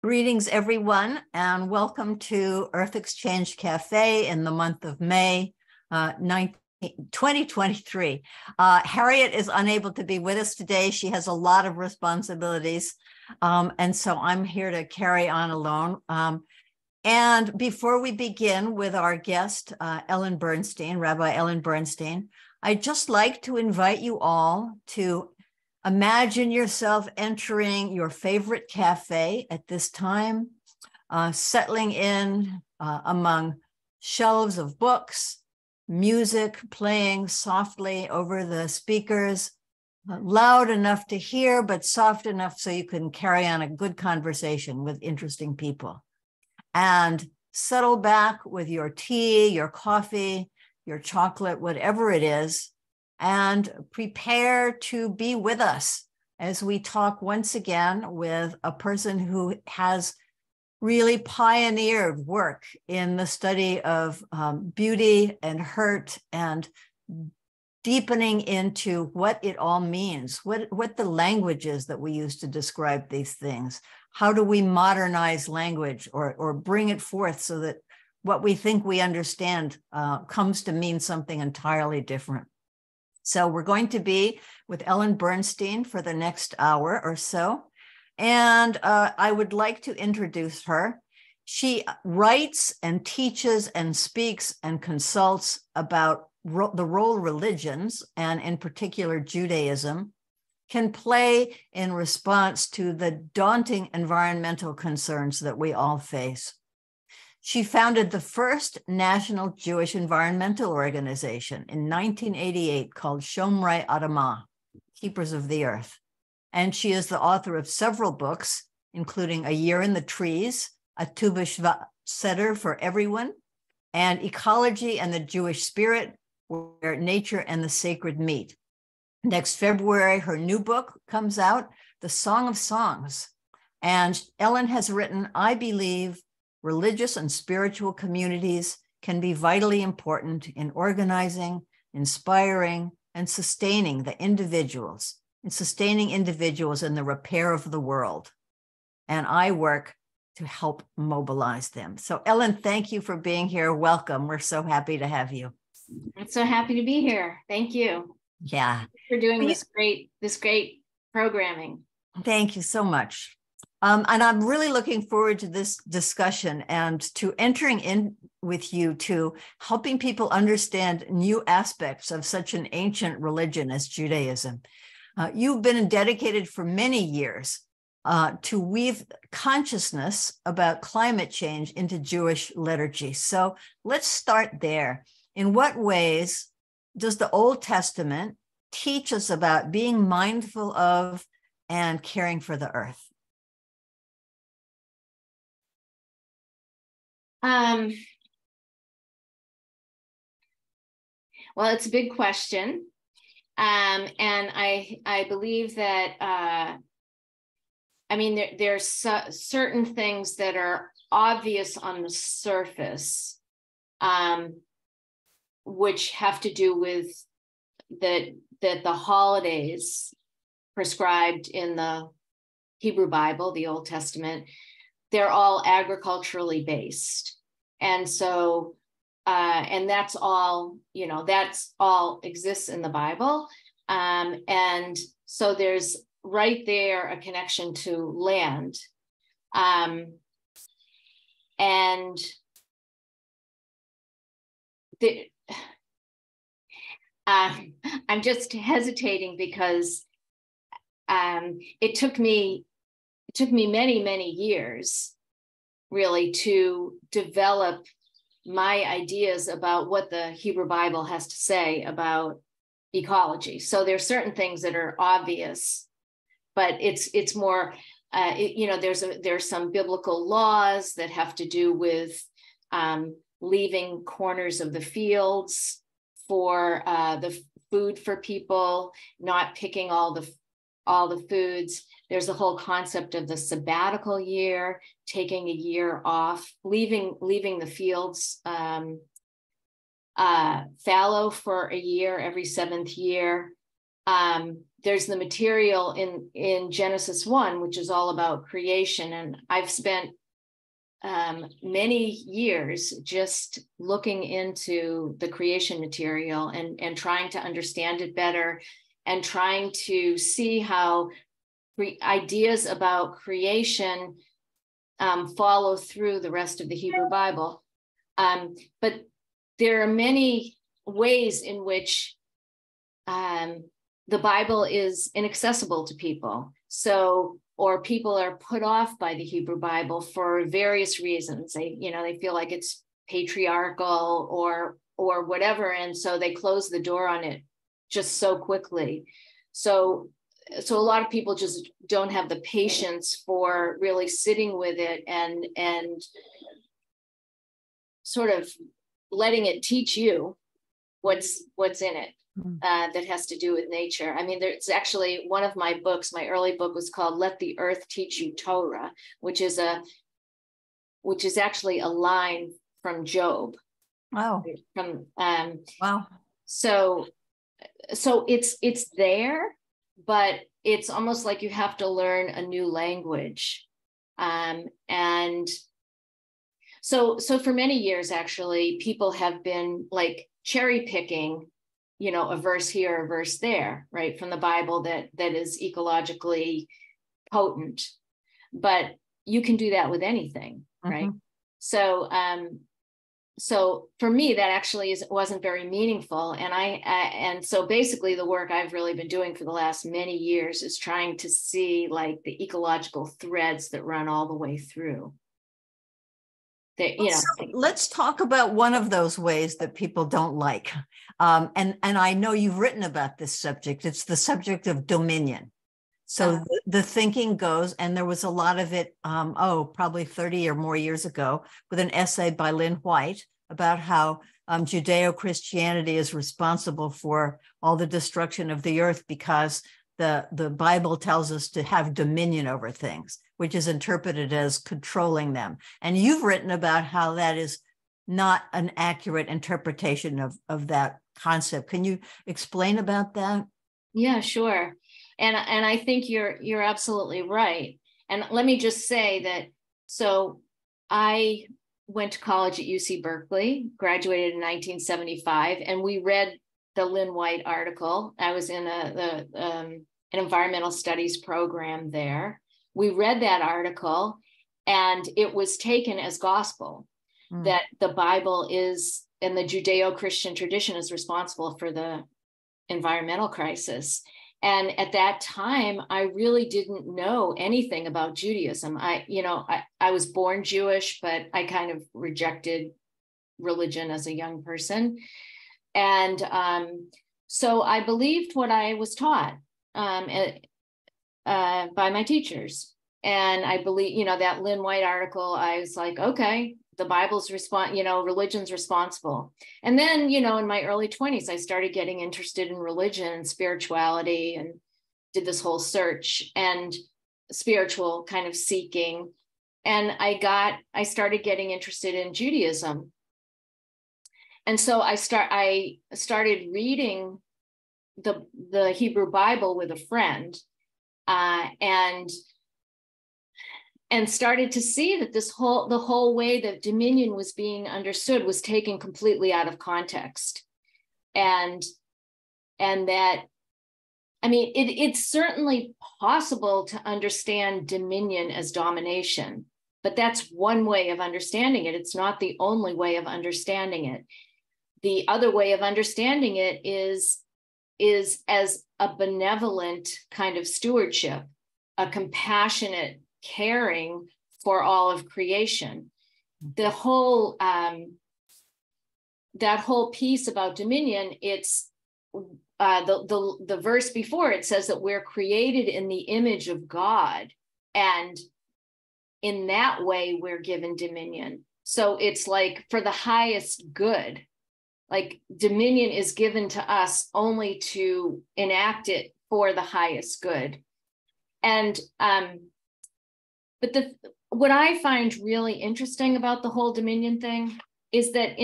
Greetings, everyone, and welcome to Earth Exchange Café in the month of May 2023. Harriet is unable to be with us today. She has a lot of responsibilities, and so I'm here to carry on alone. And before we begin with our guest, Ellen Bernstein, Rabbi Ellen Bernstein, I'd just like to invite you all to imagine yourself entering your favorite cafe at this time, settling in among shelves of books, music playing softly over the speakers, loud enough to hear, but soft enough so you can carry on a good conversation with interesting people. And settle back with your tea, your coffee, your chocolate, whatever it is, and prepare to be with us as we talk once again with a person who has really pioneered work in the study of beauty and hurt and deepening into what it all means, what the language is that we use to describe these things. How do we modernize language or bring it forth so that what we think we understand comes to mean something entirely different? So we're going to be with Ellen Bernstein for the next hour or so. And I would like to introduce her. She writes and teaches and speaks and consults about the role religions, and in particular Judaism, can play in response to the daunting environmental concerns that we all face. She founded the first national Jewish environmental organization in 1988 called Shomrei Adamah, Keepers of the Earth. And she is the author of several books, including A Year in the Trees, a Tu B'Shvat Seder for Everyone, and Ecology and the Jewish Spirit, Where Nature and the Sacred Meet. Next February, her new book comes out, The Song of Songs. And Ellen has written, I believe religious and spiritual communities can be vitally important in organizing, inspiring, and sustaining individuals in the repair of the world. And I work to help mobilize them. So Ellen, thank you for being here. Welcome. We're so happy to have you. I'm so happy to be here. Thank you. Yeah. For doing this great programming. Thank you so much. And I'm really looking forward to this discussion and to entering in with you to helping people understand new aspects of such an ancient religion as Judaism. You've been dedicated for many years to weave consciousness about climate change into Jewish liturgy. So let's start there. In what ways does the Old Testament teach us about being mindful of and caring for the earth? Well, it's a big question. And I believe that, there's certain things that are obvious on the surface, which have to do with that the holidays prescribed in the Hebrew Bible, the Old Testament, they're all agriculturally based. And so, and that's all exists in the Bible. And so there's right there a connection to land. I'm just hesitating because it took me many, many years really to develop my ideas about what the Hebrew Bible has to say about ecology. So there's certain things that are obvious, but it's more, there's some biblical laws that have to do with leaving corners of the fields for the food for people, not picking all the foods. There's the whole concept of the sabbatical year, taking a year off, leaving the fields fallow for a year every seventh year. there's the material in Genesis 1, which is all about creation. And I've spent many years just looking into the creation material and trying to understand it better, and trying to see how ideas about creation follow through the rest of the Hebrew Bible. But there are many ways in which the Bible is inaccessible to people. So, or people are put off by the Hebrew Bible for various reasons. They feel like it's patriarchal or whatever, and so they close the door on it just so quickly. So a lot of people just don't have the patience for really sitting with it and sort of letting it teach you what's in it. That has to do with nature. I mean, there's actually one of my books, my early book was called Let the Earth Teach You Torah, which is actually a line from Job. Wow. Wow. So it's there, but it's almost like you have to learn a new language. And so for many years, actually, people have been like cherry picking, a verse here, a verse there, right, from the Bible that is ecologically potent. But you can do that with anything, right? So for me, that actually wasn't very meaningful. And so basically the work I've really been doing for the last many years is trying to see like the ecological threads that run all the way through. Let's talk about one of those ways that people don't like. And I know you've written about this subject. It's the subject of dominion. So the thinking goes, and there was a lot of it, probably 30 or more years ago, with an essay by Lynn White about how Judeo-Christianity is responsible for all the destruction of the earth because the Bible tells us to have dominion over things, which is interpreted as controlling them. And you've written about how that is not an accurate interpretation of that concept. Can you explain about that? Yeah, sure. And I think you're absolutely right. And let me just say that, so I went to college at UC Berkeley, graduated in 1975, and we read the Lynn White article. I was in an environmental studies program there. We read that article, and it was taken as gospel that the Bible is, and the Judeo-Christian tradition is responsible for the environmental crisis. And at that time, I really didn't know anything about Judaism. I was born Jewish, but I kind of rejected religion as a young person. And so I believed what I was taught by my teachers. And I believe, that Lynn White article, I was like, okay, the Bible's religion's responsible. And then, in my early 20s, I started getting interested in religion and spirituality and did this whole search and spiritual kind of seeking. And I started getting interested in Judaism. And so I started reading the Hebrew Bible with a friend, and started to see that the whole way that dominion was being understood was taken completely out of context. And that, I mean, it's certainly possible to understand dominion as domination, but that's one way of understanding it. It's not the only way of understanding it. The other way of understanding it is as a benevolent kind of stewardship, a compassionate caring for all of creation. The whole that whole piece about dominion, it's the verse before it says that we're created in the image of God, and in that way we're given dominion. So it's like for the highest good, like dominion is given to us only to enact it for the highest good. And but what I find really interesting about the whole dominion thing is that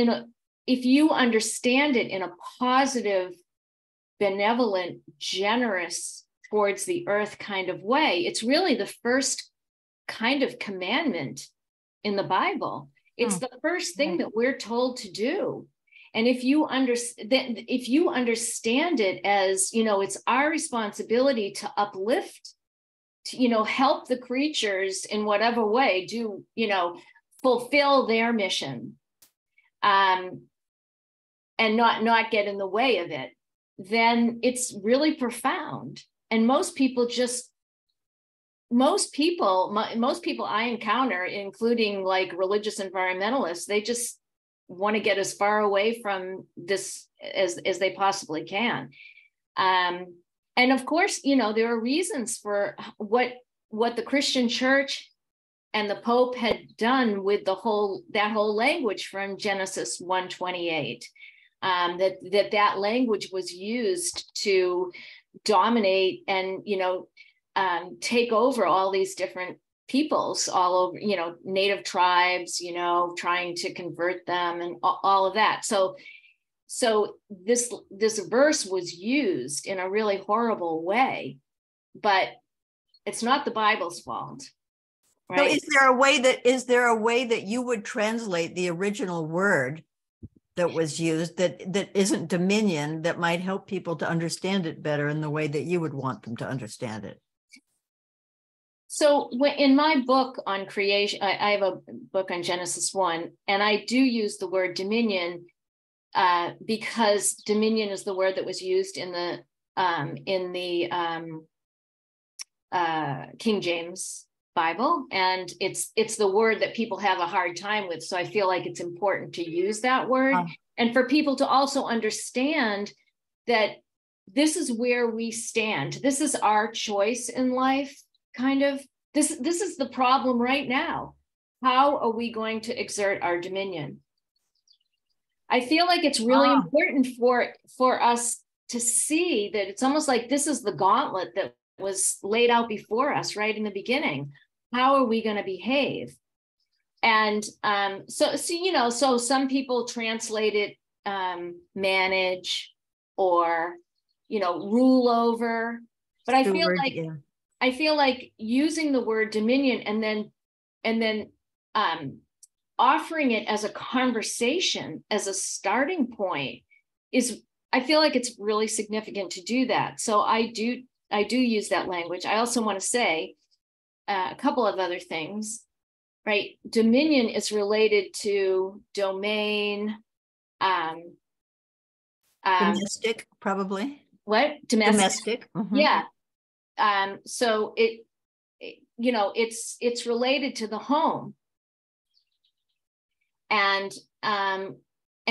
if you understand it in a positive, benevolent, generous towards the earth kind of way. It's really the first kind of commandment in the Bible. It's the first thing that we're told to do. And if you understand it as, it's our responsibility to uplift, to, help the creatures in whatever way, fulfill their mission, and not get in the way of it, then it's really profound. And most people I encounter, including like religious environmentalists, they just want to get as far away from this as they possibly can. And of course, there are reasons for what the Christian church and the Pope had done with that whole language from Genesis 1:28. That language was used to dominate and take over all these different peoples all over, native tribes, trying to convert them and all of that. So this verse was used in a really horrible way, but it's not the Bible's fault. Right? So is there a way that you would translate the original word that was used that isn't dominion, that might help people to understand it better in the way that you would want them to understand it? So in my book on creation, I have a book on Genesis 1, and I do use the word dominion because dominion is the word that was used in the King James Bible, and it's the word that people have a hard time with. So I feel like it's important to use that word, and for people to also understand that this is where we stand. This is our choice in life. Kind of, this is the problem right now. How are we going to exert our dominion? I feel like it's really important for us to see that it's almost like this is the gauntlet that was laid out before us right in the beginning. How are we going to behave? And so some people translate it manage or rule over, but I feel like using the word dominion and then offering it as a conversation, as a starting point, I feel like it's really significant to do that. So I do use that language. I also want to say a couple of other things, right? Dominion is related to domain, domestic, probably. What? Domestic. Mm-hmm. Yeah. So it's related to the home, and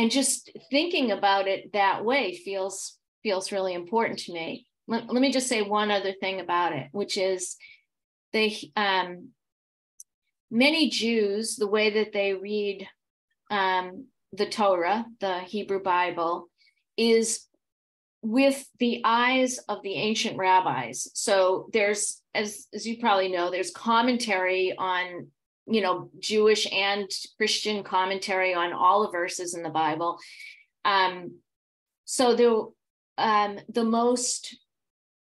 just thinking about it that way feels really important to me. Let me just say one other thing about it, which is many Jews, the way that they read the Torah, the Hebrew Bible, is with the eyes of the ancient rabbis. So there's, as you probably know, there's commentary on, Jewish and Christian commentary on all the verses in the Bible. So the most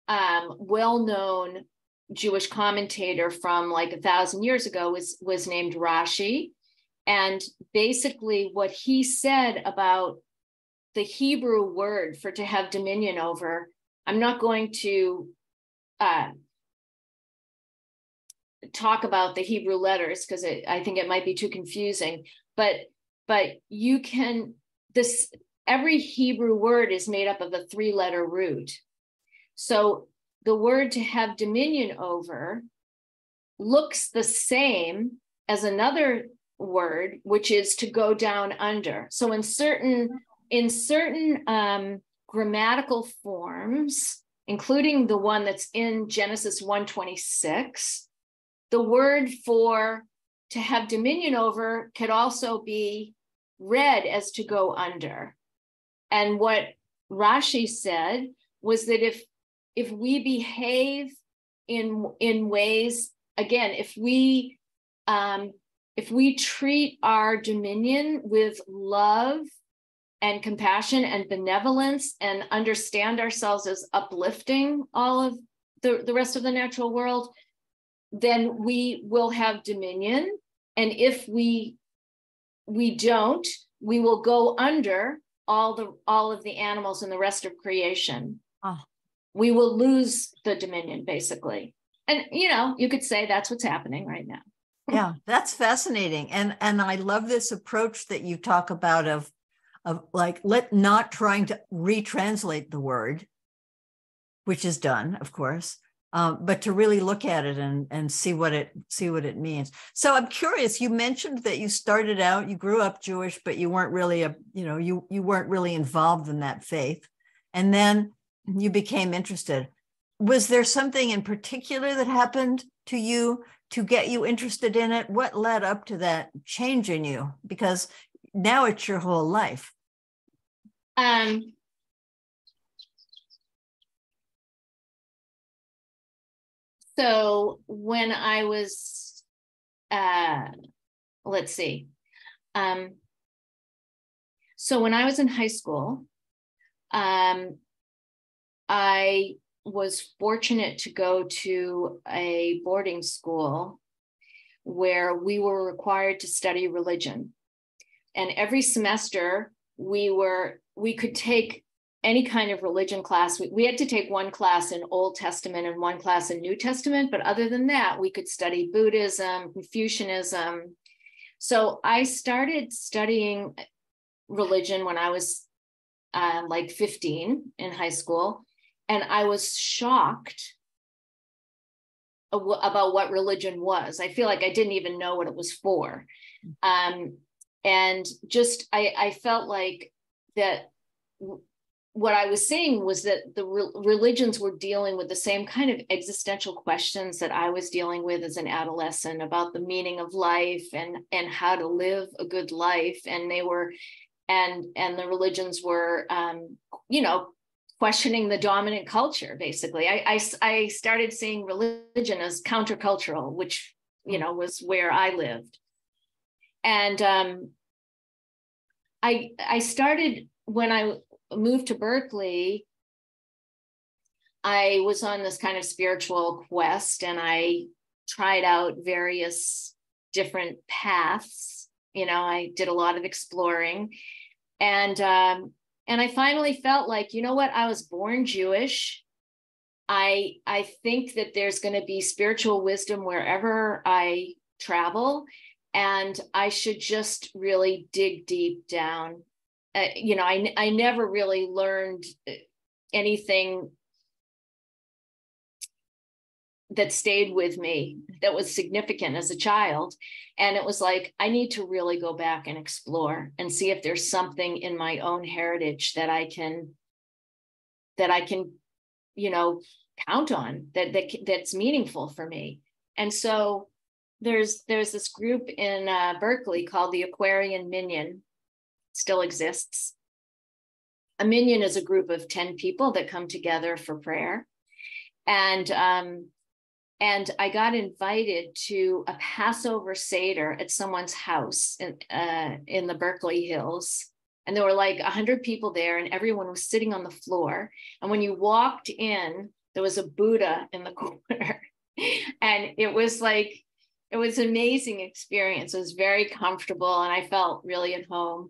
well-known Jewish commentator from like 1,000 years ago was named Rashi. And basically what he said about the Hebrew word for to have dominion over, I'm not going to talk about the Hebrew letters because I think it might be too confusing, but you can, every Hebrew word is made up of a 3-letter root. So the word to have dominion over looks the same as another word, which is to go down under. So in certain grammatical forms, including the one that's in Genesis 1:26, the word for to have dominion over could also be read as to go under. And what Rashi said was that if we behave in ways, again, if we treat our dominion with love and compassion and benevolence and understand ourselves as uplifting all of the rest of the natural world, then we will have dominion. And if we don't, we will go under all of the animals and the rest of creation. Oh. We will lose the dominion, basically. And you could say that's what's happening right now. Yeah, that's fascinating. And I love this approach that you talk about of like not trying to retranslate the word, which is done, of course, but to really look at it and see what it means. So I'm curious, you mentioned that you started out, you grew up Jewish, but you weren't really you weren't really involved in that faith. And then you became interested. Was there something in particular that happened to you to get you interested in it? What led up to that change in you? Because now it's your whole life. So when I was, let's see. So when I was in high school, I was fortunate to go to a boarding school where we were required to study religion. And every semester we could take any kind of religion class. We had to take one class in Old Testament and one class in New Testament, but other than that, we could study Buddhism, Confucianism. So I started studying religion when I was like 15 in high school. And I was shocked about what religion was. I feel like I didn't even know what it was for. And just, I felt like that what I was seeing was that the religions were dealing with the same kind of existential questions that I was dealing with as an adolescent about the meaning of life and how to live a good life. And they were, and the religions were, questioning the dominant culture, basically. I started seeing religion as countercultural, which, was where I lived. And I started, when I moved to Berkeley, I was on this kind of spiritual quest, and I tried out various different paths. I did a lot of exploring, and I finally felt like, you know what, I was born Jewish. I think that there's going to be spiritual wisdom wherever I travel, and I should just really dig deep down. I never really learned anything that stayed with me that was significant as a child. And it was like, I need to really go back and explore and see if there's something in my own heritage that I can, count on, that's meaningful for me. And so there's this group in Berkeley called the Aquarian Minyan, still exists. A minyan is a group of 10 people that come together for prayer. And I got invited to a Passover Seder at someone's house in the Berkeley Hills. And there were like 100 people there, and everyone was sitting on the floor. And when you walked in, there was a Buddha in the corner. And it was an amazing experience. It was very comfortable, and I felt really at home.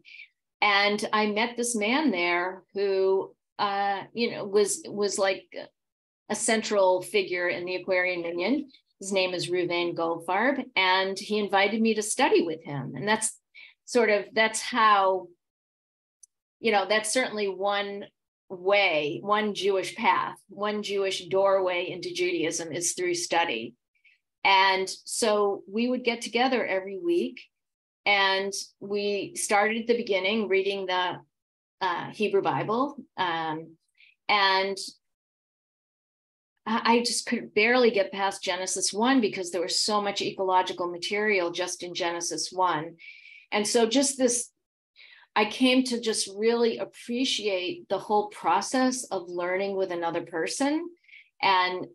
And I met this man there who, was like a central figure in the Aquarian Minyan. His name is Reuven Goldfarb, and he invited me to study with him. And that's how, that's certainly one way, one Jewish path, one Jewish doorway into Judaism is through study. And so we would get together every week, and we started at the beginning reading the Hebrew Bible. And I just could barely get past Genesis 1 because there was so much ecological material just in Genesis 1. And so I came to just really appreciate the whole process of learning with another person and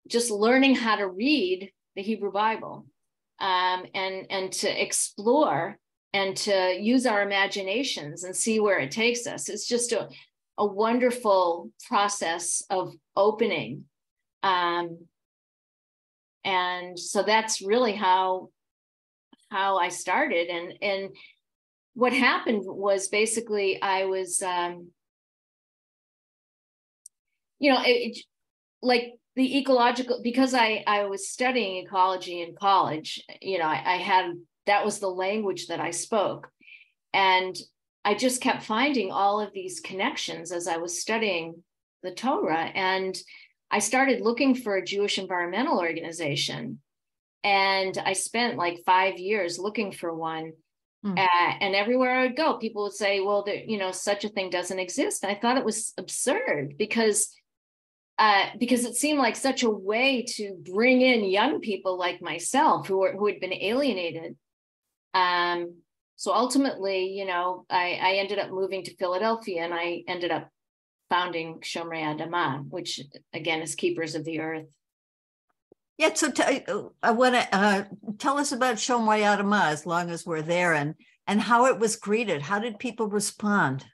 just learning how to read the Hebrew Bible, and to explore and to use our imaginations and see where it takes us. It's just a wonderful process of opening. And so that's really how I started. And what happened was basically I was, like the ecological, because I was studying ecology in college, that was the language that I spoke. And I just kept finding all of these connections as I was studying the Torah. And I started looking for a Jewish environmental organization. And I spent like 5 years looking for one. And everywhere I would go, people would say, well, such a thing doesn't exist. And I thought it was absurd because it seemed like such a way to bring in young people like myself who had been alienated. So ultimately, I ended up moving to Philadelphia, and I ended up founding Shomrei Adamah, which again is Keepers of the Earth. Yeah, so I want to tell us about Shomrei Adamah, as long as we're there, and how it was greeted. How did people respond?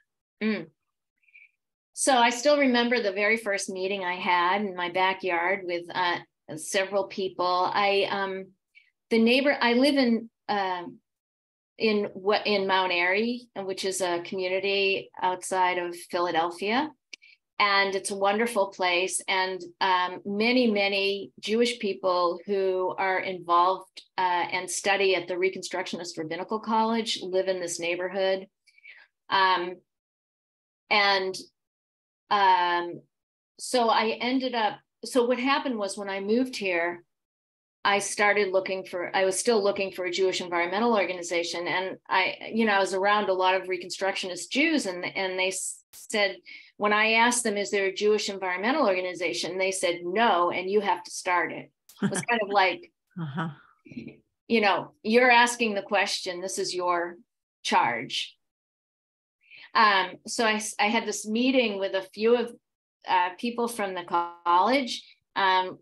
So I still remember the very first meeting I had in my backyard with several people. I live in Mount Airy, which is a community outside of Philadelphia. And it's a wonderful place. And many, many Jewish people who are involved and study at the Reconstructionist Rabbinical College live in this neighborhood. So what happened was, when I moved here, I was still looking for a Jewish environmental organization. And I was around a lot of Reconstructionist Jews, and they said, when I asked them, is there a Jewish environmental organization? They said, no, and you have to start it. It was kind of like, you're asking the question, this is your charge. So I had this meeting with a few of people from the college, and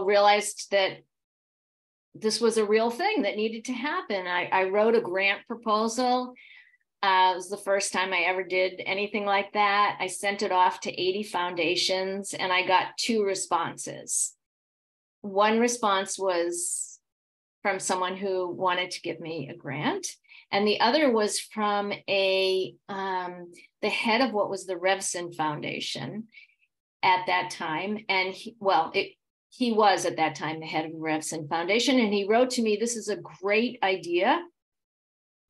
realized that this was a real thing that needed to happen. I wrote a grant proposal. It was the first time I ever did anything like that. I sent it off to 80 foundations, and I got 2 responses. One response was from someone who wanted to give me a grant, and the other was from the head of what was the Revson Foundation at that time. And he was at that time the head of the Revson Foundation, and he wrote to me, this is a great idea.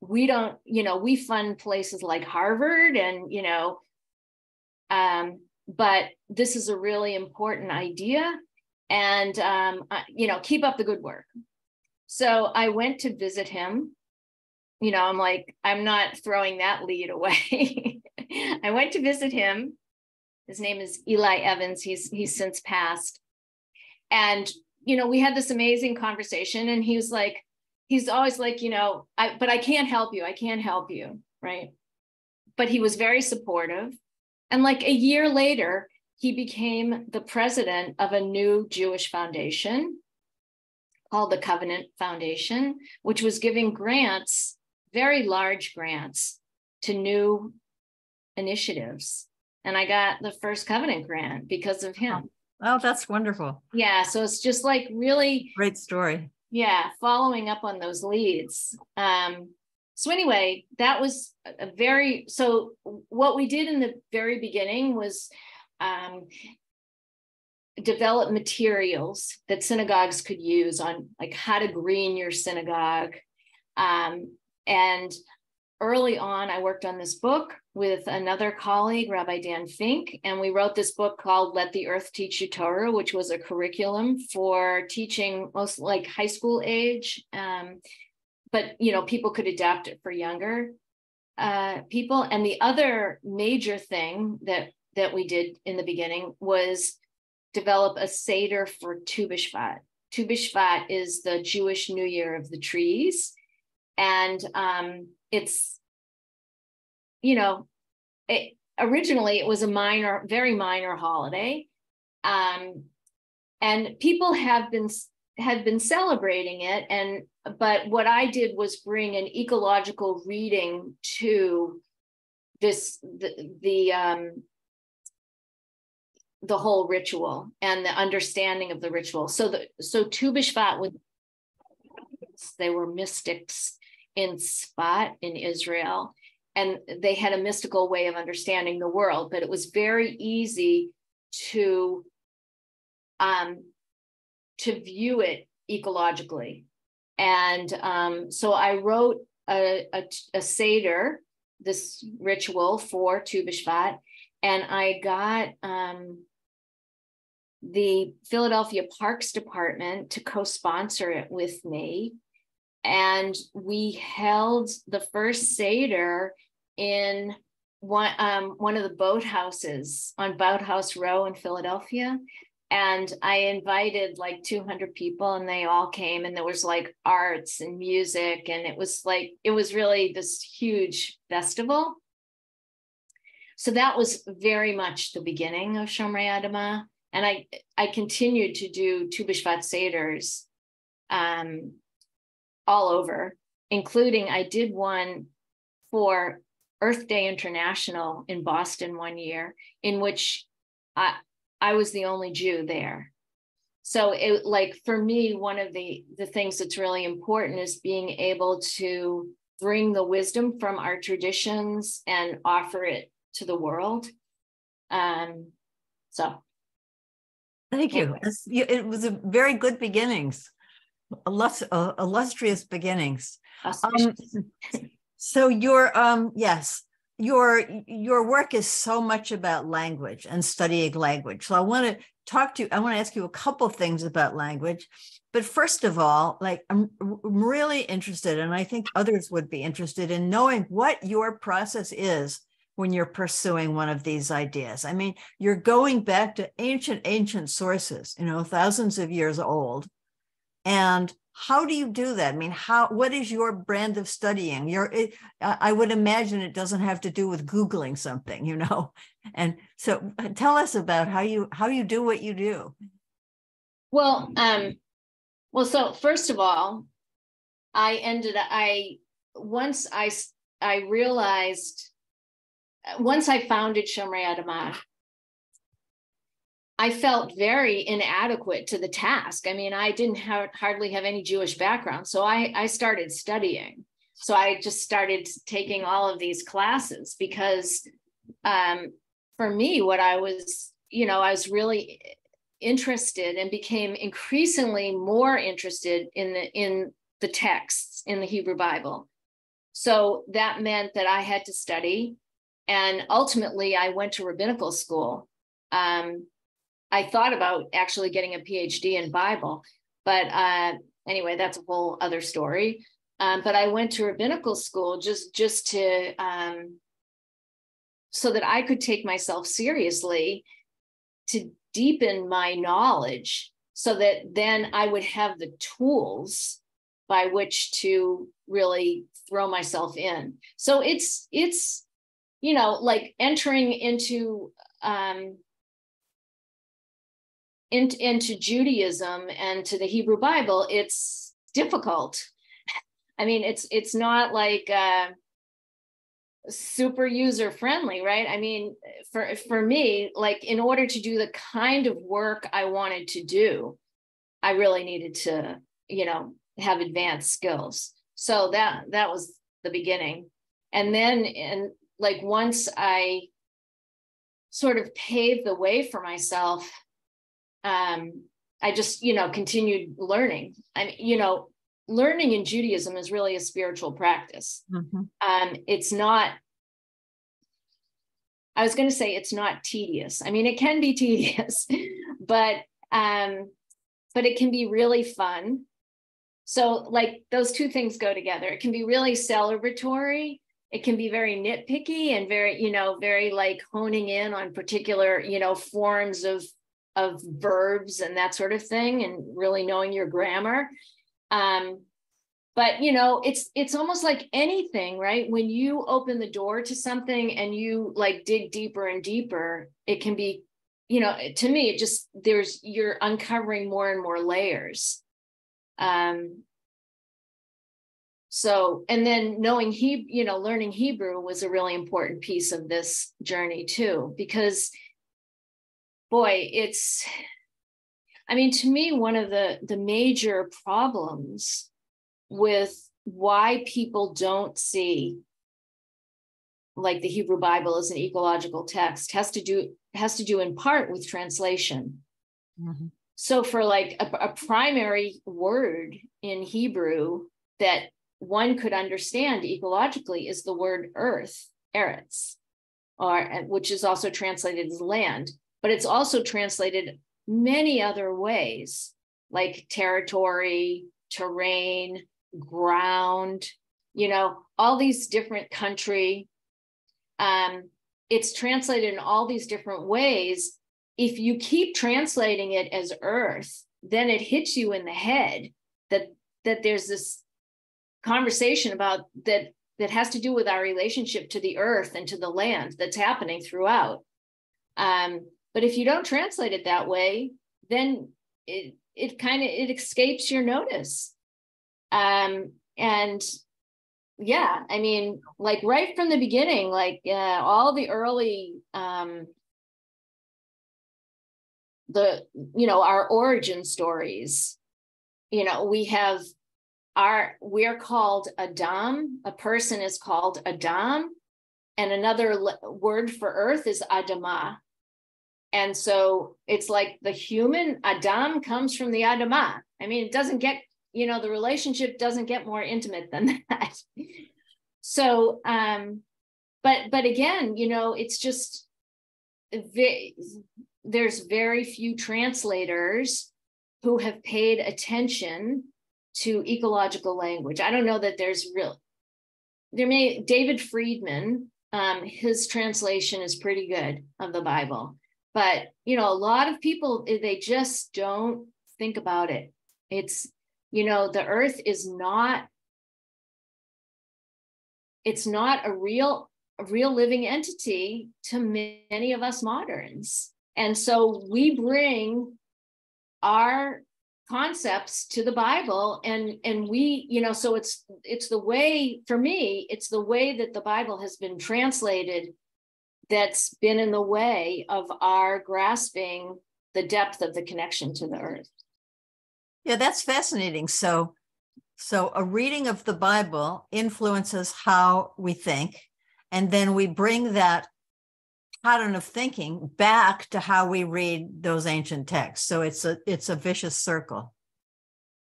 We don't, we fund places like Harvard and, but this is a really important idea, and, keep up the good work. So I went to visit him. I'm like, I'm not throwing that lead away. I went to visit him. His name is Eli Evans. He's since passed. And, we had this amazing conversation, and he's always like, but I can't help you. I can't help you. Right. But he was very supportive. And like a year later, he became the president of a new Jewish foundation called the Covenant Foundation, which was giving grants, very large grants, to new initiatives. And I got the first Covenant grant because of him. Oh, that's wonderful. Yeah. So it's just like really great story. Yeah. Following up on those leads. So anyway, that was so what we did in the very beginning was develop materials that synagogues could use on like how to green your synagogue. And early on, I worked on this book with another colleague, Rabbi Dan Fink, and we wrote this book called Let the Earth Teach You Torah, which was a curriculum for teaching most like high school age. But, people could adapt it for younger people. And the other major thing that we did in the beginning was develop a Seder for Tu B'Shvat. Tu B'Shvat is the Jewish New Year of the trees. And it's, originally it was a very minor holiday. And people had been celebrating it. And but what I did was bring an ecological reading to this, the whole ritual and the understanding of the ritual. So Tu B'Shvat, they were mystics in Sfat in Israel, and they had a mystical way of understanding the world, but it was very easy to view it ecologically. And so I wrote a Seder, this ritual for Tu B'Shvat, and I got the Philadelphia Parks Department to co-sponsor it with me. And we held the first Seder in one of the boathouses on Boathouse Row in Philadelphia. And I invited like 200 people, and they all came, and there was like arts and music. And it was really this huge festival. So that was very much the beginning of Shomrei Adama. And I continued to do Tu B'Shvat Seders all over, including I did one for Earth Day International in Boston one year, in which I was the only Jew there. So it, like, for me, one of the things that's really important is being able to bring the wisdom from our traditions and offer it to the world. So. Thank you. It was a very good beginnings, illustrious beginnings. So your work is so much about language and studying language. So I want to ask you a couple things about language. But first of all, like, I'm really interested, and I think others would be interested in knowing what your process is when you're pursuing one of these ideas. I mean, you're going back to ancient sources, thousands of years old. And how do you do that? I mean, what is your brand of studying? I would imagine it doesn't have to do with Googling something, And so tell us about how you do what you do. Well, so first of all, once I founded Shomrei Adama, I felt very inadequate to the task. I mean, I didn't hardly have any Jewish background. So I started studying. So I just started taking all of these classes because for me, what I was really interested and became increasingly more interested in the texts in the Hebrew Bible. So that meant that I had to study. And ultimately, I went to rabbinical school. I thought about actually getting a PhD in Bible, but anyway, that's a whole other story. But I went to rabbinical school just to so that I could take myself seriously, to deepen my knowledge, so that then I would have the tools by which to really throw myself in. So it's like entering into Judaism and to the Hebrew Bible. It's difficult. I mean, it's not like super user friendly, right? I mean, for me, like, in order to do the kind of work I wanted to do, I really needed to, have advanced skills. So that was the beginning. And then, like, once I sort of paved the way for myself, I just, continued learning. Learning in Judaism is really a spiritual practice. Mm-hmm. It's not, I was going to say it's not tedious. I mean, it can be tedious, but it can be really fun. So, like, those two things go together. It can be really celebratory. It can be very nitpicky and very, very like honing in on particular, forms of verbs and that sort of thing, and really knowing your grammar. But it's almost like anything, right? When you open the door to something and you like dig deeper and deeper, it can be, to me, it just, you're uncovering more and more layers. So, and then knowing learning Hebrew was a really important piece of this journey too, because boy, to me, one of the major problems with why people don't see like the Hebrew Bible as an ecological text has to do in part with translation. Mm-hmm. So for like a primary word in Hebrew that one could understand ecologically is the word earth, eretz, which is also translated as land, but it's also translated many other ways, like territory, terrain, ground, all these different country. It's translated in all these different ways. If you keep translating it as earth, then it hits you in the head that there's this conversation about that has to do with our relationship to the earth and to the land that's happening throughout. But if you don't translate it that way, then it escapes your notice. And yeah, like right from the beginning, like all the early our origin stories, we're called Adam. A person is called Adam, and another word for earth is Adamah. And so it's like the human Adam comes from the Adamah. It doesn't get, the relationship doesn't get more intimate than that. So, but again, it's just, there's very few translators who have paid attention to ecological language. I don't know that David Friedman, his translation is pretty good of the Bible, but, a lot of people, they just don't think about it. It's, the earth is not, it's not a real living entity to many of us moderns. And so we bring our concepts to the Bible, and we, so it's the way, for me, it's the way that the Bible has been translated that's been in the way of our grasping the depth of the connection to the earth. Yeah, that's fascinating. So a reading of the Bible influences how we think, and then we bring that pattern of thinking back to how we read those ancient texts. So it's a vicious circle.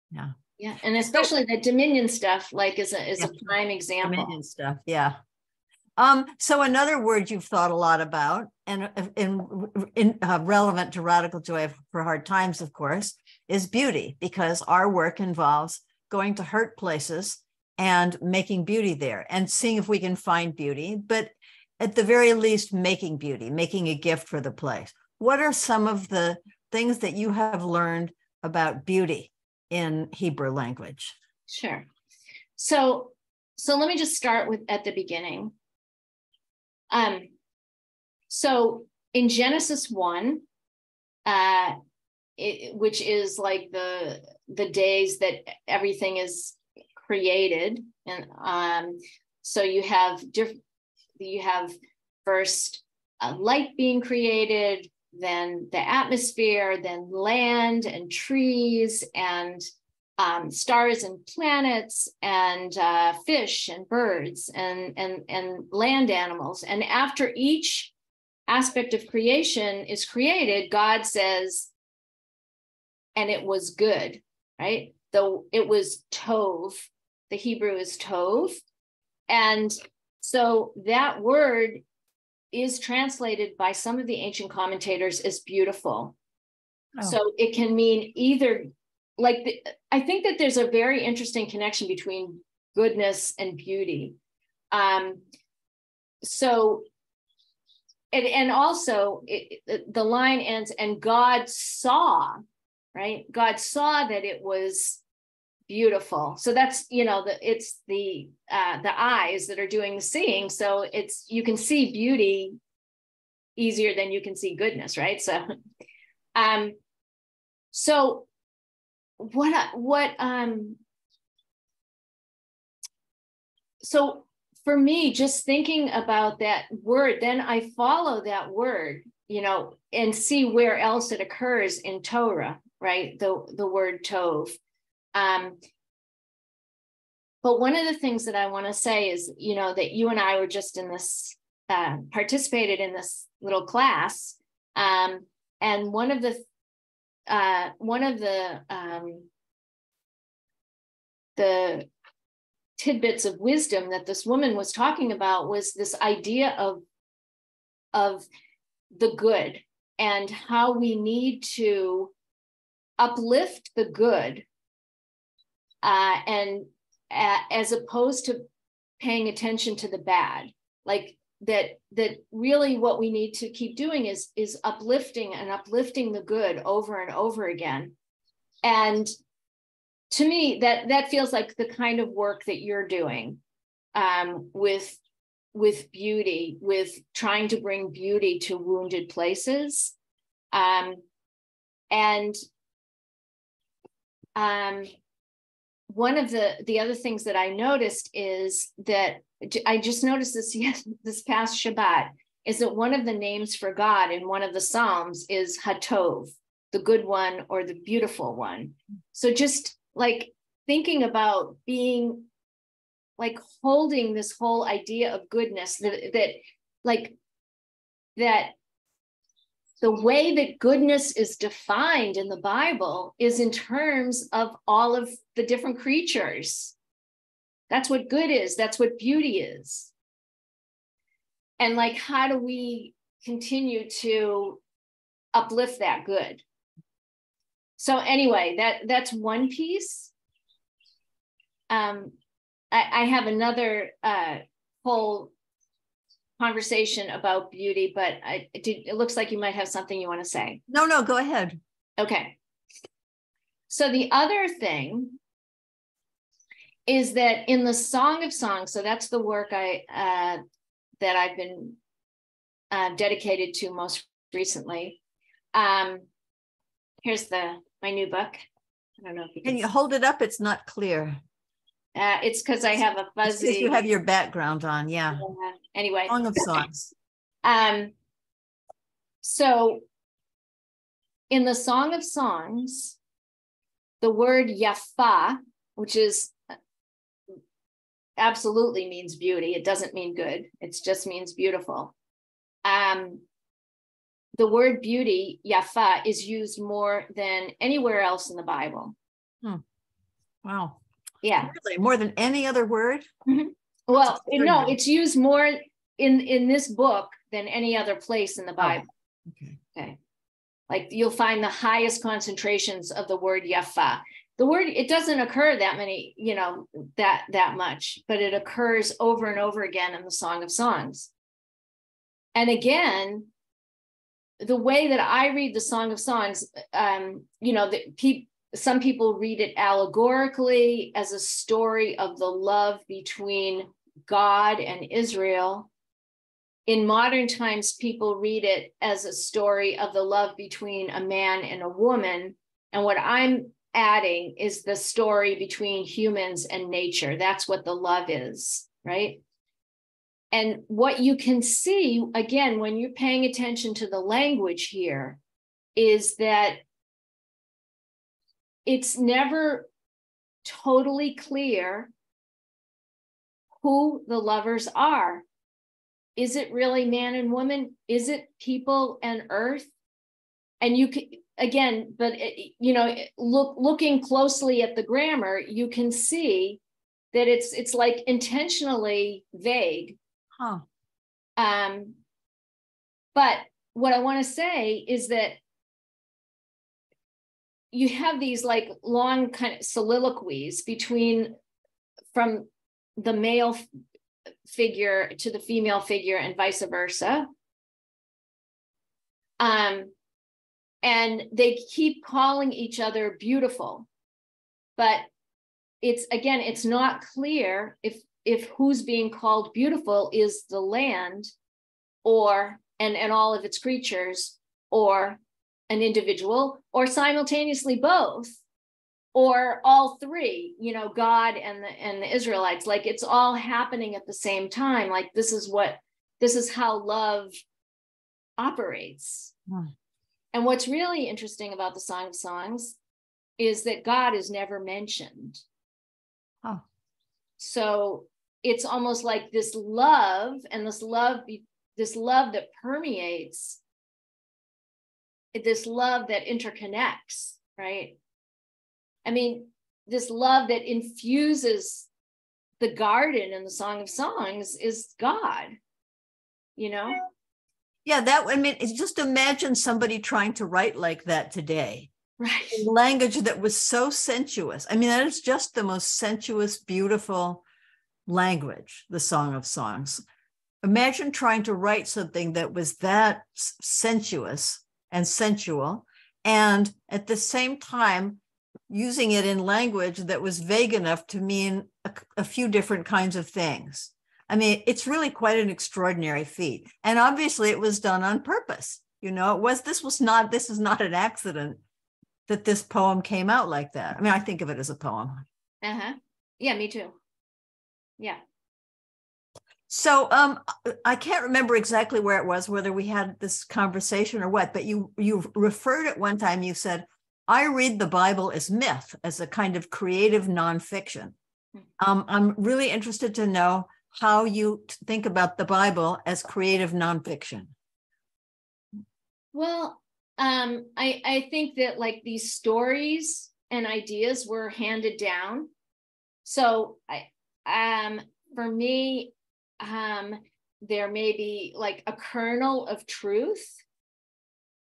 Yeah. Yeah, and especially the dominion stuff, like is a prime example. Dominion stuff, yeah. So another word you've thought a lot about, and relevant to Radical Joy for Hard Times, of course, is beauty, because our work involves going to hurt places and making beauty there and seeing if we can find beauty, but at the very least, making beauty, making a gift for the place. What are some of the things that you have learned about beauty in Hebrew language? Sure. So let me just start at the beginning. So in Genesis 1, which is like the days that everything is created, and so you have first light being created, then the atmosphere, then land and trees and stars and planets and fish and birds and land animals. And after each aspect of creation is created, God says, and it was good, right? Though it was tov. The Hebrew is tov. And so that word is translated by some of the ancient commentators as beautiful. Oh. So it can mean either, I think that there's a very interesting connection between goodness and beauty. So, and also the line ends, and God saw, right? God saw that it was beautiful. So that's, it's the eyes that are doing the seeing. So you can see beauty easier than you can see goodness, right? So, so what so for me, just thinking about that word, then I follow that word, you know, and see where else it occurs in Torah, right? The word tov. But one of the things that I want to say is, you know, that you and I were just in this, participated in this little class. And one of the tidbits of wisdom that this woman was talking about was this idea of the good and how we need to uplift the good, and as opposed to paying attention to the bad. Like that really what we need to keep doing is uplifting the good over and over again. And to me, that feels like the kind of work that you're doing, with beauty, with trying to bring beauty to wounded places. One of the other things that I noticed is that I just noticed this past Shabbat, is that one of the names for God in one of the Psalms is Hatov, the good one or the beautiful one. So just like thinking about being like holding this whole idea of goodness, that the way that goodness is defined in the Bible is in terms of all of the different creatures. That's what good is. That's what beauty is. And like, how do we continue to uplift that good? So anyway, that's one piece. I have another whole conversation about beauty, but it looks like you might have something you want to say. No, go ahead. Okay. So the other thing is that in the Song of Songs, so that's the work that I've been dedicated to most recently. Here's my new book. I don't know if you can you hold it up? It's not clear. It's because I have a fuzzy. It's you have your background on, yeah. Anyway, Song of Songs. So in the Song of Songs, the word yafa, which is absolutely means beauty. It doesn't mean good. It just means beautiful. The word beauty, yafa, is used more than anywhere else in the Bible. Wow. Yeah. Really? More than any other word? Mm-hmm. Well, no, it's used more in this book than any other place in the Bible. Oh, okay. Like you'll find the highest concentrations of the word yafa. The word, it doesn't occur that many, you know, that much, but it occurs over and over again in the Song of Songs. And again, the way that I read the Song of Songs, you know, some people read it allegorically as a story of the love between God and Israel. In modern times, people read it as a story of the love between a man and a woman. And what I'm adding is the story between humans and nature. That's what the love is, right? And what you can see, again, when you're paying attention to the language here, is that it's never totally clear who the lovers are. Is it really man and woman? Is it people and earth? And you can, again, but you know, looking closely at the grammar, you can see that it's like intentionally vague. Huh. But what I want to say is that you have these like long kind of soliloquies from the male figure to the female figure and vice versa. And they keep calling each other beautiful, but it's not clear if who's being called beautiful is the land and all of its creatures, or an individual, or simultaneously both. or all three, you know, God and the Israelites, like it's all happening at the same time. Like this is how love operates. Hmm. And what's really interesting about the Song of Songs is that God is never mentioned. Oh. So it's almost like this love, and this love that permeates, this love that interconnects, right? I mean, this love that infuses the garden in the Song of Songs is God, you know? Yeah, I mean, it's just imagine somebody trying to write like that today. Right. Language that was so sensuous. I mean, that is just the most sensuous, beautiful language, the Song of Songs. Imagine trying to write something that was that sensuous and sensual, and at the same time, using it in language that was vague enough to mean a few different kinds of things. I mean, it's really quite an extraordinary feat. And obviously it was done on purpose. You know, this is not an accident that this poem came out like that. I mean, I think of it as a poem. Uh-huh. Yeah, me too. Yeah. So I can't remember exactly where it was, whether we had this conversation or what, but you referred at one time, you said, I read the Bible as myth, as a kind of creative nonfiction. I'm really interested to know how you think about the Bible as creative nonfiction. Well, I think that like these stories and ideas were handed down. So for me, there may be like a kernel of truth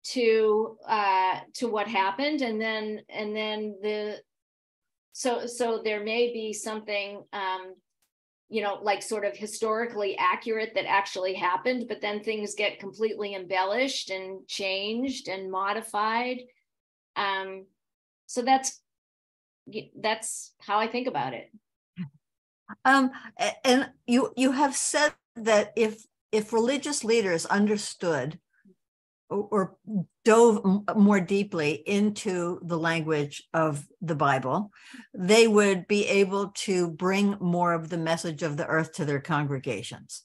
to what happened, and then so there may be something you know, like sort of historically accurate that actually happened, but then things get completely embellished and changed and modified. So that's how I think about it. And you have said that if religious leaders understood or dove more deeply into the language of the Bible, they would be able to bring more of the message of the earth to their congregations.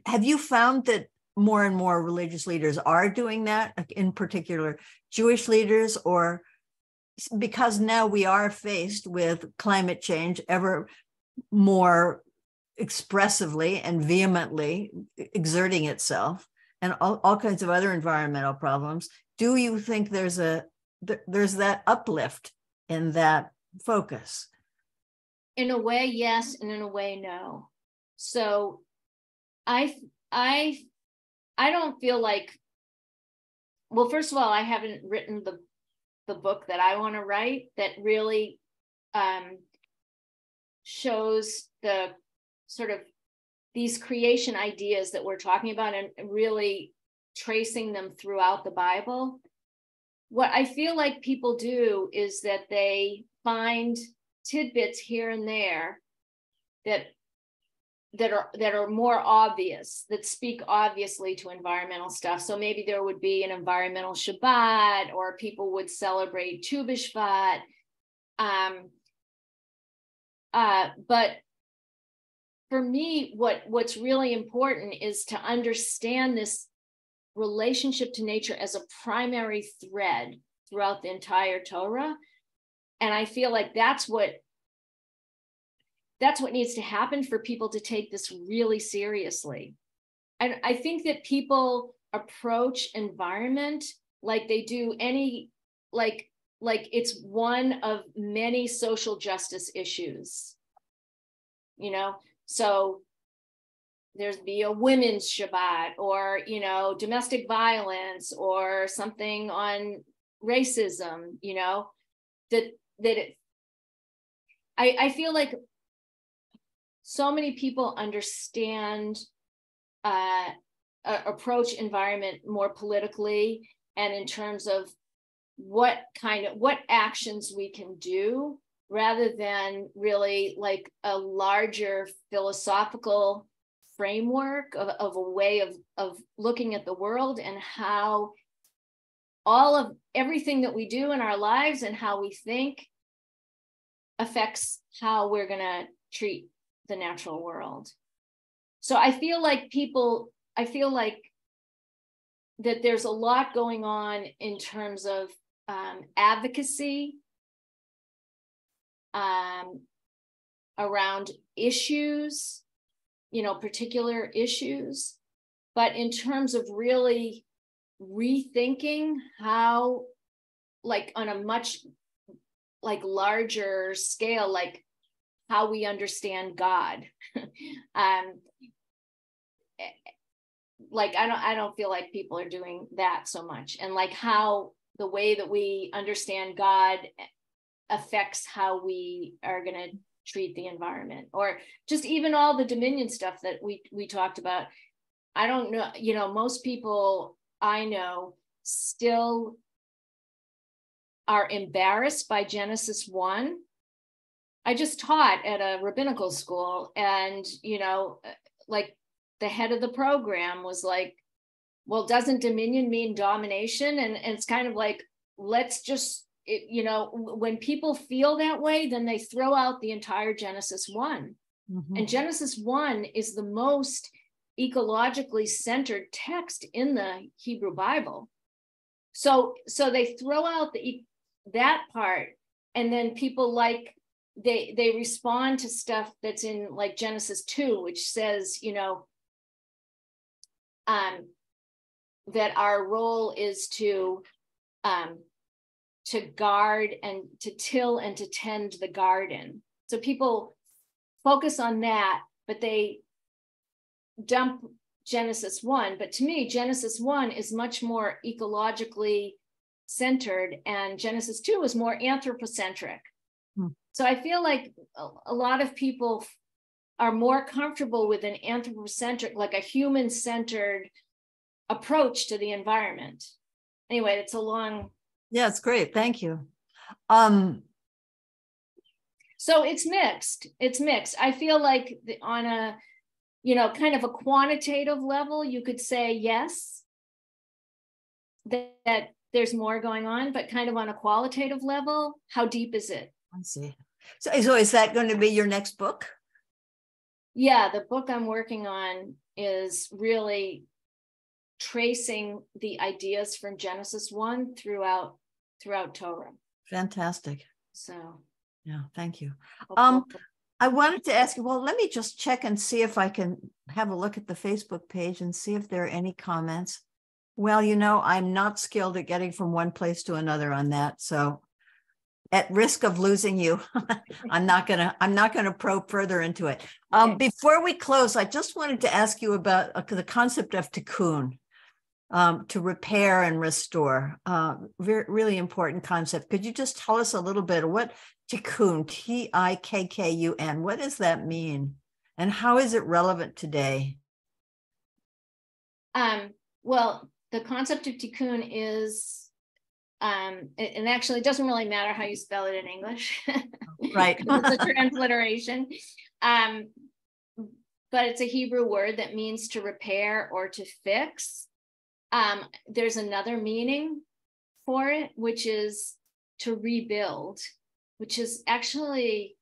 Have you found that more and more religious leaders are doing that, in particular Jewish leaders, or because now we are faced with climate change ever more expressively and vehemently exerting itself, and all kinds of other environmental problems? Do you think there's that uplift in that focus? In a way, yes, and in a way, no. So I don't feel like, well, first of all, I haven't written the book that I want to write that really shows the sort of these creation ideas that we're talking about and really tracing them throughout the Bible. What I feel like people do is that they find tidbits here and there that are more obvious, that speak obviously to environmental stuff. So maybe there would be an environmental Shabbat, or people would celebrate Tu B'Shvat. But for me, what's really important is to understand this relationship to nature as a primary thread throughout the entire Torah. And I feel like that's what needs to happen for people to take this really seriously. And I think that people approach environment like they do any, like it's one of many social justice issues, you know? So there's be a women's Shabbat, or, you know, domestic violence, or something on racism, you know, I feel like so many people understand, approach environment more politically, and in terms of what actions we can do, rather than really like a larger philosophical framework of a way of looking at the world, and how all of everything that we do in our lives and how we think affects how we're going to treat the natural world. So I feel like that there's a lot going on in terms of advocacy around issues, particular issues, but in terms of really rethinking how, like on a much larger scale, like how we understand God. Like I don't feel like people are doing that so much, and like how the way that we understand God affects how we are going to treat the environment, or just even all the dominion stuff that we talked about. I don't know, most people I know still are embarrassed by Genesis 1. I just taught at a rabbinical school, and like the head of the program was like, well, doesn't dominion mean domination? And it's kind of like, let's just, when people feel that way, then they throw out the entire Genesis 1. Mm-hmm. And Genesis 1 is the most ecologically centered text in the Hebrew Bible. So they throw out that part, and then people they respond to stuff that's in like Genesis 2, which says, that our role is to guard and to till and to tend the garden. So people focus on that, but they dump Genesis 1. But to me, Genesis 1 is much more ecologically centered, and Genesis 2 is more anthropocentric. So I feel like a lot of people are more comfortable with an anthropocentric, like a human-centered approach to the environment. Anyway, it's a long. Yeah, it's great. Thank you. So it's mixed. I feel like on a, kind of a quantitative level, you could say yes, that there's more going on, but kind of on a qualitative level, how deep is it? I see. So is that going to be your next book? Yeah, the book I'm working on is really tracing the ideas from Genesis 1 throughout Torah. Fantastic. So yeah, thank you. I wanted to ask you, well, let me just check and see if I can have a look at the Facebook page and see if there are any comments. Well, I'm not skilled at getting from one place to another on that. So at risk of losing you, I'm not gonna probe further into it. Okay. Before we close, I just wanted to ask you about the concept of tikkun, to repair and restore. Really important concept. Could you just tell us a little bit of what tikkun, Tikkun, what does that mean, and how is it relevant today? Well, the concept of tikkun is. And actually, it doesn't really matter how you spell it in English. Right. It's a transliteration. But it's a Hebrew word that means to repair or to fix. There's another meaning for it, which is to rebuild, which is actually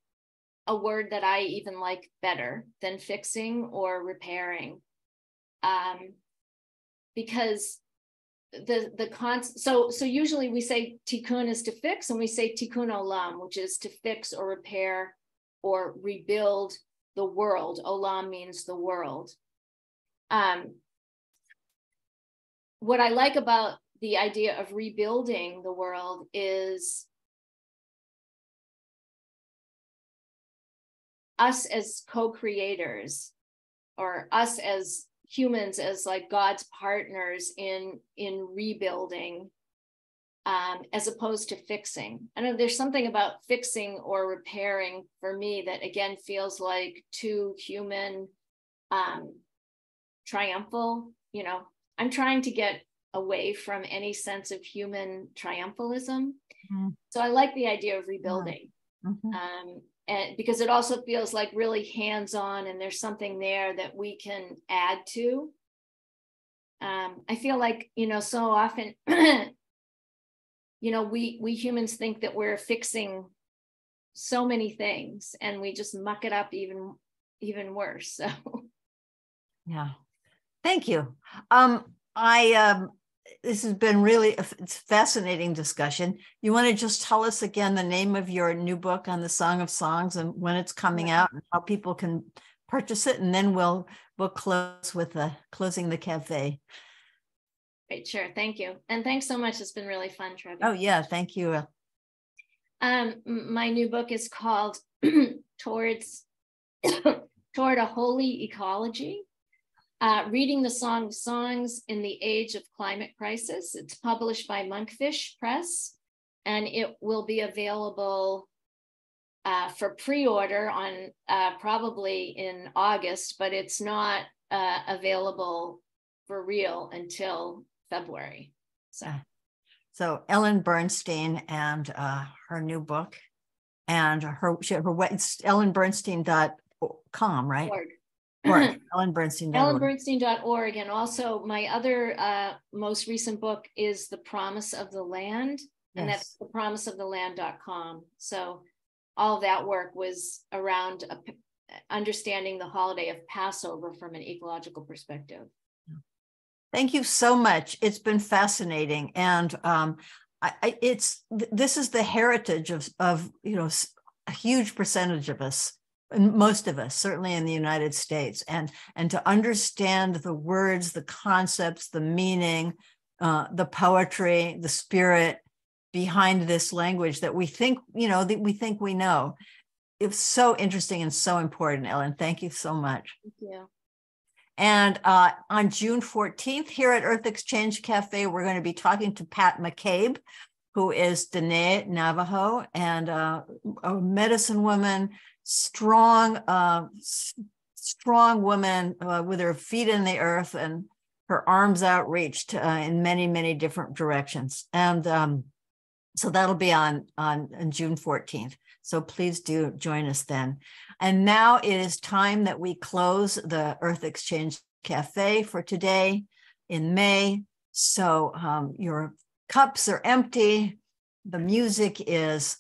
a word that I even like better than fixing or repairing. Because so usually we say tikkun is to fix, and we say tikkun olam, which is to fix or repair or rebuild the world. Olam means the world. What I like about the idea of rebuilding the world is us as co-creators, or us as humans as like God's partners in rebuilding, as opposed to fixing. I know there's something about fixing or repairing for me that again feels like too human, triumphal. I'm trying to get away from any sense of human triumphalism. Mm-hmm. So I like the idea of rebuilding. Mm-hmm. And because it also feels like really hands-on, and there's something there that we can add to. I feel like, so often, we humans think that we're fixing so many things, and we just muck it up even worse. So yeah, thank you. This has been really it's fascinating discussion. You want to just tell us again the name of your new book on the Song of Songs and when it's coming out and how people can purchase it, and then we'll close with closing the cafe. Great, sure. Thank you. And thanks so much. It's been really fun, Trevi. Oh yeah, thank you. My new book is called Toward a Holy Ecology. Reading the Song of Songs in the Age of Climate Crisis. It's published by Monkfish Press, and it will be available for pre-order on probably in August, but it's not available for real until February. So Ellen Bernstein and her new book, and her it's ellenbernstein.com, right? Or ellenbernstein.org. ellenbernstein.org. And also my other most recent book is The Promise of the Land, and that's thepromiseoftheland.com. So all of that work was around understanding the holiday of Passover from an ecological perspective. Thank you so much. It's been fascinating, and this is the heritage of a huge percentage of us, and most of us, certainly in the United States, and to understand the words, the concepts, the meaning, the poetry, the spirit behind this language that we think we know. It's so interesting and so important, Ellen. Thank you so much. Thank you. And on June 14th, here at Earth Exchange Cafe, we're going to be talking to Pat McCabe, who is Dene Navajo and a medicine woman, strong woman with her feet in the earth and her arms outreached in many, many different directions. And so that'll be on June 14th. So please do join us then. And now it is time that we close the Earth Exchange Cafe for today in May. So your cups are empty. The music is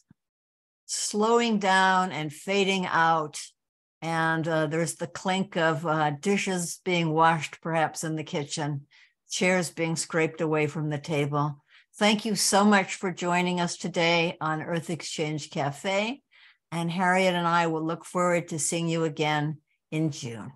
slowing down and fading out. And there's the clink of dishes being washed, perhaps in the kitchen, chairs being scraped away from the table. Thank you so much for joining us today on Earth Exchange Cafe. And Harriet and I will look forward to seeing you again in June.